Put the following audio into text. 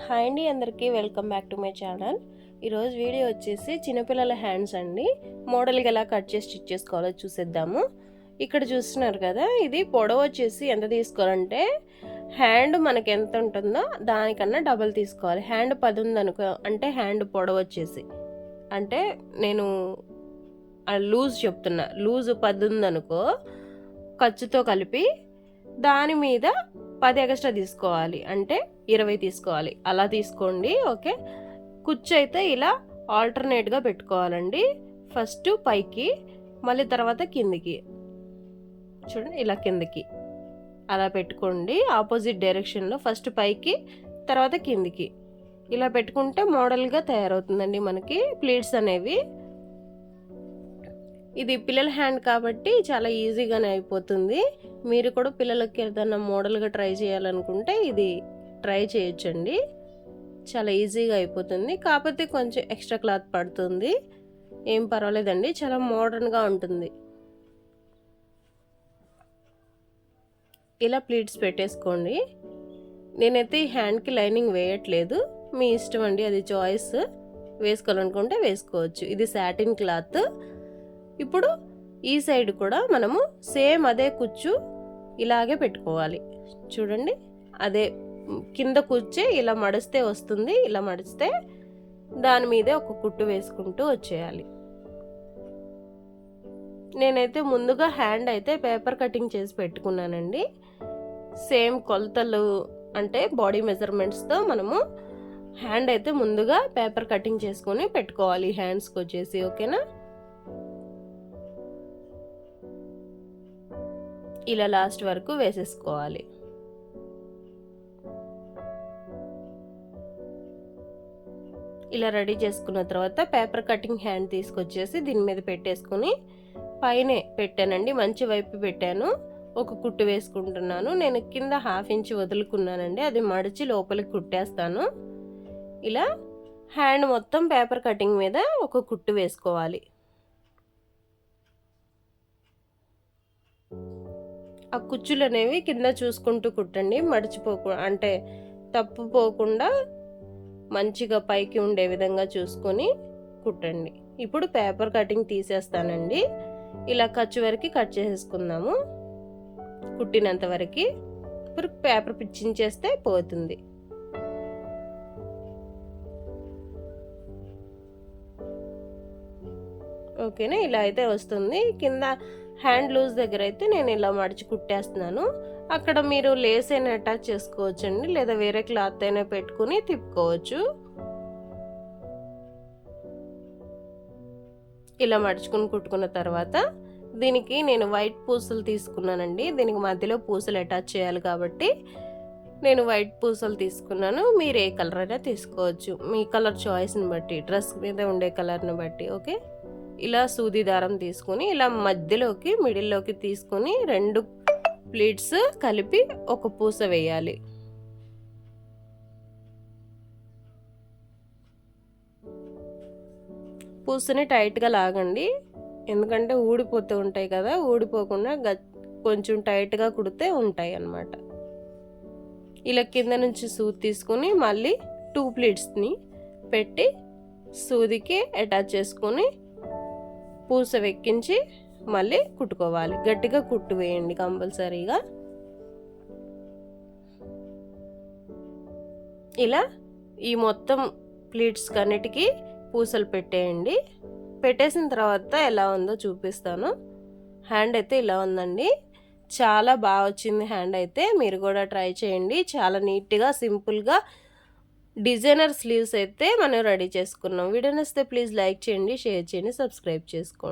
Hi అండి, అందరికీ welcome back to my channel. ఈరోజు వీడియో వచ్చేసి చిన్నపిల్లల హ్యాండ్స్ అండి. మోడల్గా ఎలా కట్ చేసి స్టిచ్ చేసుకోవాలో చూసేద్దాము. ఇక్కడ చూస్తున్నారు కదా, ఇది పొడవు వచ్చేసి ఎంత తీసుకోవాలంటే హ్యాండ్ మనకి ఎంత ఉంటుందో దానికన్నా డబల్ తీసుకోవాలి. హ్యాండ్ 10 ఉందనుకో, అంటే హ్యాండ్ పొడవు వచ్చేసి అంటే నేను లూజ్ చెప్తున్నా, లూజ్ 10 ఉందనుకో, ఖర్చుతో కలిపి దాని మీద 10 ఎక్స్ట్రా తీసుకోవాలి, అంటే 20 తీసుకోవాలి. అలా తీసుకోండి, ఓకే. కుచ్చు అయితే ఇలా ఆల్టర్నేట్గా పెట్టుకోవాలండి. ఫస్ట్ పైకి, మళ్ళీ తర్వాత కిందికి. చూడండి, ఇలా కిందికి అలా పెట్టుకోండి. ఆపోజిట్ డైరెక్షన్లో ఫస్ట్ పైకి, తర్వాత కిందికి ఇలా పెట్టుకుంటే మోడల్గా తయారవుతుందండి మనకి ప్లీట్స్ అనేవి. ఇది పిల్లల హ్యాండ్ కాబట్టి చాలా ఈజీగానే అయిపోతుంది. మీరు కూడా పిల్లలకి ఏదైనా మోడల్గా ట్రై చేయాలనుకుంటే ఇది ట్రై చేయొచ్చండి. చాలా ఈజీగా అయిపోతుంది, కాకపోతే కొంచెం ఎక్స్ట్రా క్లాత్ పడుతుంది. ఏం పర్వాలేదండి, చాలా మోడర్న్గా ఉంటుంది. ఇలా ప్లీట్స్ పెట్టేసుకోండి. నేనైతే ఈ హ్యాండ్కి లైనింగ్ వేయట్లేదు, మీ ఇష్టం అండి, అది చాయిస్. వేసుకోవాలనుకుంటే వేసుకోవచ్చు. ఇది సాటిన్ క్లాత్. ఇప్పుడు ఈ సైడ్ కూడా మనము సేమ్ అదే కుచ్చు ఇలాగే పెట్టుకోవాలి. చూడండి, అదే కింద కుచ్చే ఇలా మడిస్తే వస్తుంది. ఇలా మడిస్తే దాని మీదే ఒక కుట్టు వేసుకుంటూ వచ్చేయాలి. నేనైతే ముందుగా హ్యాండ్ అయితే పేపర్ కటింగ్ చేసి పెట్టుకున్నానండి. సేమ్ కొలతలు అంటే బాడీ మెజర్మెంట్స్తో మనము హ్యాండ్ అయితే ముందుగా పేపర్ కటింగ్ చేసుకొని పెట్టుకోవాలి హ్యాండ్స్కి వచ్చేసి, ఓకేనా. ఇలా లాస్ట్ వరకు వేసేసుకోవాలి. ఇలా రెడీ చేసుకున్న తర్వాత పేపర్ కటింగ్ హ్యాండ్ తీసుకొచ్చేసి దీని మీద పెట్టేసుకుని పైనే పెట్టానండి, మంచి వైపు పెట్టాను. ఒక కుట్టు వేసుకుంటున్నాను. నేను కింద 1/2 ఇంచ్ వదులుకున్నానండి, అది మడిచి లోపలికి కుట్టేస్తాను. ఇలా హ్యాండ్ మొత్తం పేపర్ కటింగ్ మీద ఒక కుట్టు వేసుకోవాలి. ఆ కుచ్చులు అనేవి కింద చూసుకుంటూ కుట్టండి, అంటే తప్పుపోకుండా మంచిగా పైకి ఉండే విధంగా చూసుకొని కుట్టండి. ఇప్పుడు పేపర్ కటింగ్ తీసేస్తానండి. ఇలా ఖర్చు వరకు కట్ చేసేసుకుందాము, కుట్టినంత వరకు. ఇప్పుడు పేపర్ పిచ్చించేస్తే పోతుంది. ఓకేనా, ఇలా అయితే వస్తుంది. కింద హ్యాండ్ లూజ్ దగ్గర అయితే నేను ఇలా మడిచి కుట్టేస్తున్నాను. అక్కడ మీరు లేస్ అయినా అటాచ్ చేసుకోవచ్చండి, లేదా వేరే క్లాత్ అయినా పెట్టుకుని తిప్పుకోవచ్చు. ఇలా మడుచుకుని కుట్టుకున్న తర్వాత దీనికి నేను వైట్ పూసలు తీసుకున్నానండి. దీనికి మధ్యలో పూసలు అటాచ్ చేయాలి కాబట్టి నేను వైట్ పూసలు తీసుకున్నాను. మీరు ఏ కలర్ అయినా తీసుకోవచ్చు, మీ కలర్ చాయిస్ని బట్టి, డ్రెస్ మీద ఉండే కలర్ని బట్టి, ఓకే. ఇలా సూది దారం తీసుకుని ఇలా మధ్యలోకి మిడిల్లోకి తీసుకుని 2 ప్లీట్స్ కలిపి ఒక పూస వేయాలి. పూసని టైట్గా లాగండి, ఎందుకంటే ఊడిపోతూ ఉంటాయి కదా, ఊడిపోకుండా కొంచెం టైట్గా కుడితే ఉంటాయి అన్నమాట. ఇలా కింద నుంచి సూది తీసుకుని మళ్ళీ 2 ప్లీట్స్ని పెట్టి సూదికి అటాచ్ చేసుకుని పూస వెక్కించి మళ్ళీ కుట్టుకోవాలి. గట్టిగా కుట్టు వేయండి కంపల్సరీగా. ఇలా ఈ మొత్తం ప్లీట్స్ కన్నిటికీ పూసలు పెట్టేయండి. పెట్టేసిన తర్వాత ఎలా ఉందో చూపిస్తాను. హ్యాండ్ అయితే ఇలా ఉందండి, చాలా బాగా వచ్చింది హ్యాండ్ అయితే. మీరు కూడా ట్రై చేయండి. చాలా నీట్గా సింపుల్గా డిజైనర్ స్లీవ్స్ అయితే మనం రెడీ చేసుకున్నాం. వీడియో నచ్చితే ప్లీజ్ లైక్ చేయండి, షేర్ చేయండి, సబ్స్క్రైబ్ చేసుకోండి.